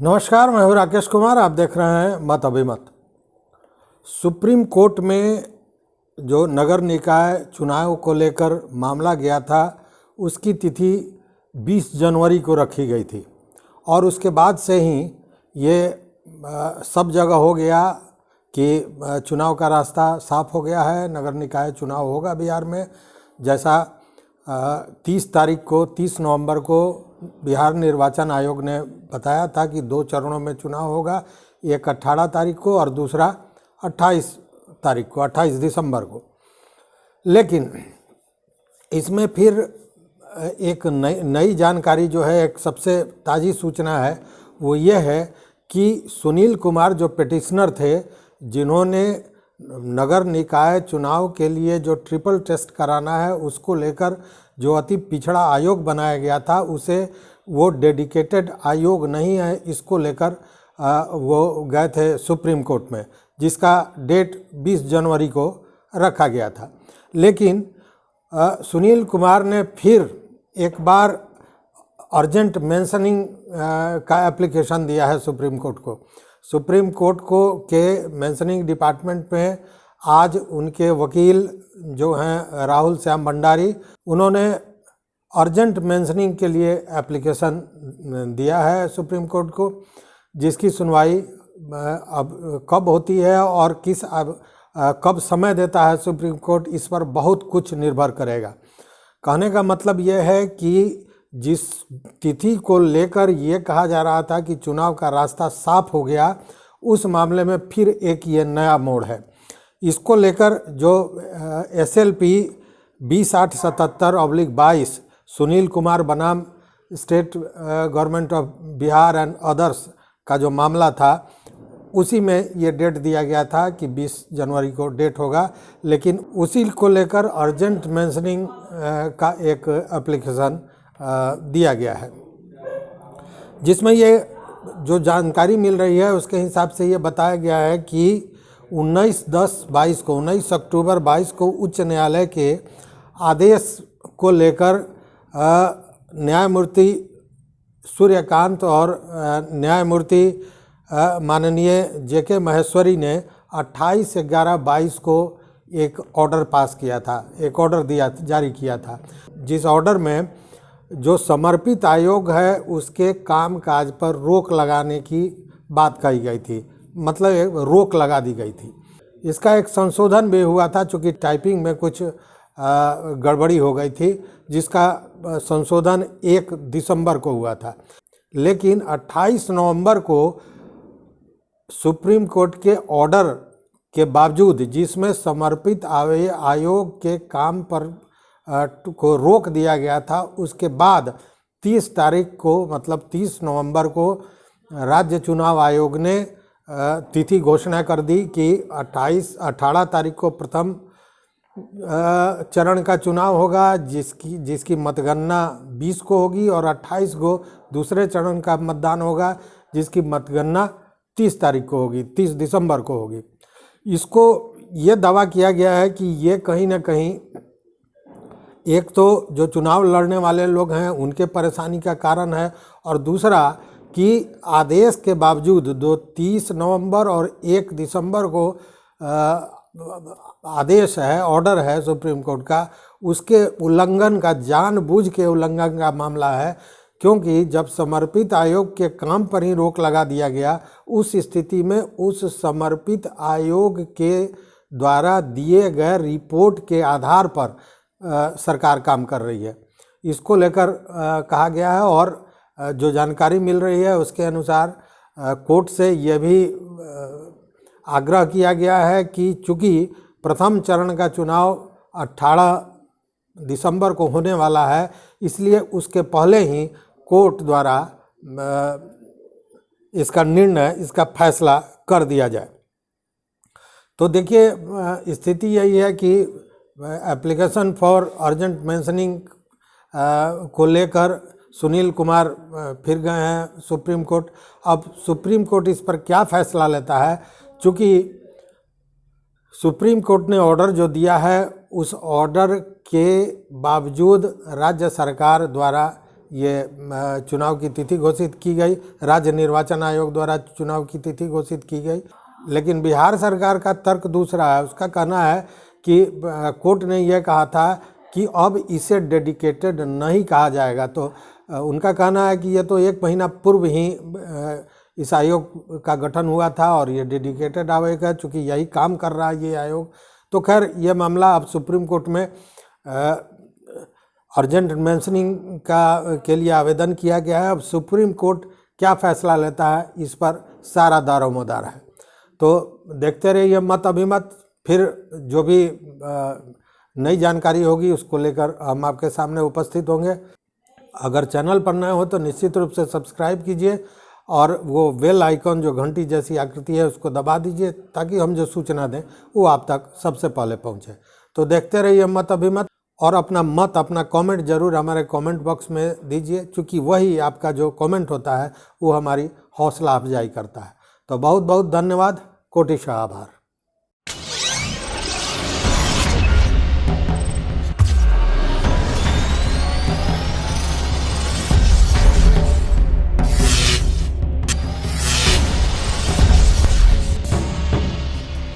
नमस्कार, मैं हूं राकेश कुमार। आप देख रहे हैं मत अभिमत। सुप्रीम कोर्ट में जो नगर निकाय चुनाव को लेकर मामला गया था उसकी तिथि 20 जनवरी को रखी गई थी और उसके बाद से ही ये सब जगह हो गया कि चुनाव का रास्ता साफ हो गया है। नगर निकाय चुनाव होगा बिहार में, जैसा 30 नवंबर को बिहार निर्वाचन आयोग ने बताया था कि 2 चरणों में चुनाव होगा, एक 18 तारीख को और दूसरा 28 तारीख को, 28 दिसंबर को। लेकिन इसमें फिर एक नई जानकारी जो है, एक सबसे ताज़ी सूचना है, वो ये है कि सुनील कुमार जो पिटिशनर थे, जिन्होंने नगर निकाय चुनाव के लिए जो ट्रिपल टेस्ट कराना है उसको लेकर जो अति पिछड़ा आयोग बनाया गया था, उसे वो डेडिकेटेड आयोग नहीं है, इसको लेकर वो गए थे सुप्रीम कोर्ट में, जिसका डेट 20 जनवरी को रखा गया था। लेकिन सुनील कुमार ने फिर एक बार अर्जेंट मेंशनिंग का एप्लीकेशन दिया है सुप्रीम कोर्ट को। सुप्रीम कोर्ट को के मेंशनिंग डिपार्टमेंट में आज उनके वकील जो हैं राहुल श्याम भंडारी, उन्होंने अर्जेंट मेंशनिंग के लिए एप्लीकेशन दिया है सुप्रीम कोर्ट को, जिसकी सुनवाई अब कब होती है और कब समय देता है सुप्रीम कोर्ट, इस पर बहुत कुछ निर्भर करेगा। कहने का मतलब यह है कि जिस तिथि को लेकर ये कहा जा रहा था कि चुनाव का रास्ता साफ हो गया, उस मामले में फिर एक ये नया मोड़ है। इसको लेकर जो SLP 20/8/77/22 सुनील कुमार बनाम state government of Bihar and others का जो मामला था, उसी में ये डेट दिया गया था कि 20 जनवरी को डेट होगा। लेकिन उसी को लेकर अर्जेंट मेंशनिंग का एक एप्लीकेशन दिया गया है, जिसमें ये जो जानकारी मिल रही है उसके हिसाब से ये बताया गया है कि 19 अक्टूबर 22 को उच्च न्यायालय के आदेश को लेकर न्यायमूर्ति सूर्यकांत और न्यायमूर्ति माननीय JK महेश्वरी ने 28/11/22 को एक ऑर्डर पास किया था, एक ऑर्डर जारी किया था, जिस ऑर्डर में जो समर्पित आयोग है उसके कामकाज पर रोक लगाने की बात कही गई थी, मतलब रोक लगा दी गई थी। इसका एक संशोधन भी हुआ था, चूँकि टाइपिंग में कुछ गड़बड़ी हो गई थी, जिसका संशोधन 1 दिसंबर को हुआ था। लेकिन 28 नवंबर को सुप्रीम कोर्ट के ऑर्डर के बावजूद, जिसमें समर्पित आयोग के काम पर को रोक दिया गया था, उसके बाद 30 तारीख को, मतलब 30 नवंबर को राज्य चुनाव आयोग ने तिथि घोषणा कर दी कि 18 तारीख को प्रथम चरण का चुनाव होगा, जिसकी मतगणना 20 को होगी, और 28 को दूसरे चरण का मतदान होगा, जिसकी मतगणना 30 तारीख को होगी, 30 दिसंबर को होगी। इसको ये दावा किया गया है कि ये कहीं ना कहीं एक तो जो चुनाव लड़ने वाले लोग हैं उनके परेशानी का कारण है, और दूसरा कि आदेश के बावजूद 30 नवंबर और 1 दिसंबर को आदेश है, ऑर्डर है सुप्रीम कोर्ट का, उसके उल्लंघन का, जानबूझ के उल्लंघन का मामला है। क्योंकि जब समर्पित आयोग के काम पर ही रोक लगा दिया गया, उस स्थिति में उस समर्पित आयोग के द्वारा दिए गए रिपोर्ट के आधार पर सरकार काम कर रही है। इसको लेकर कहा गया है, और जो जानकारी मिल रही है उसके अनुसार कोर्ट से यह भी आग्रह किया गया है कि चूँकि प्रथम चरण का चुनाव 18 दिसंबर को होने वाला है, इसलिए उसके पहले ही कोर्ट द्वारा इसका निर्णय, इसका फैसला कर दिया जाए। तो देखिए, स्थिति यही है कि एप्लीकेशन फॉर अर्जेंट मेंशनिंग को लेकर सुनील कुमार फिर गए हैं सुप्रीम कोर्ट। अब सुप्रीम कोर्ट इस पर क्या फैसला लेता है, चूँकि सुप्रीम कोर्ट ने ऑर्डर जो दिया है, उस ऑर्डर के बावजूद राज्य सरकार द्वारा ये चुनाव की तिथि घोषित की गई, राज्य निर्वाचन आयोग द्वारा चुनाव की तिथि घोषित की गई। लेकिन बिहार सरकार का तर्क दूसरा है। उसका कहना है कि कोर्ट ने यह कहा था कि अब इसे डेडिकेटेड नहीं कहा जाएगा। तो उनका कहना है कि ये तो 1 महीना पूर्व ही इस आयोग का गठन हुआ था और ये डेडिकेटेड आयोग है, चूँकि यही काम कर रहा है ये आयोग। तो खैर ये मामला अब सुप्रीम कोर्ट में अर्जेंट मेंशनिंग के लिए आवेदन किया गया है। अब सुप्रीम कोर्ट क्या फैसला लेता है इस पर सारा दारोमदार है। तो देखते रहिए मत अभिमत। फिर जो भी नई जानकारी होगी उसको लेकर हम आपके सामने उपस्थित होंगे। अगर चैनल पर नए हो तो निश्चित रूप से सब्सक्राइब कीजिए और वो बेल आइकॉन जो घंटी जैसी आकृति है उसको दबा दीजिए, ताकि हम जो सूचना दें वो आप तक सबसे पहले पहुंचे। तो देखते रहिए मत अभिमत, और अपना कमेंट जरूर हमारे कमेंट बॉक्स में दीजिए, क्योंकि वही आपका जो कमेंट होता है वो हमारी हौसला अफजाई करता है। तो बहुत बहुत धन्यवाद, कोटिशः आभार।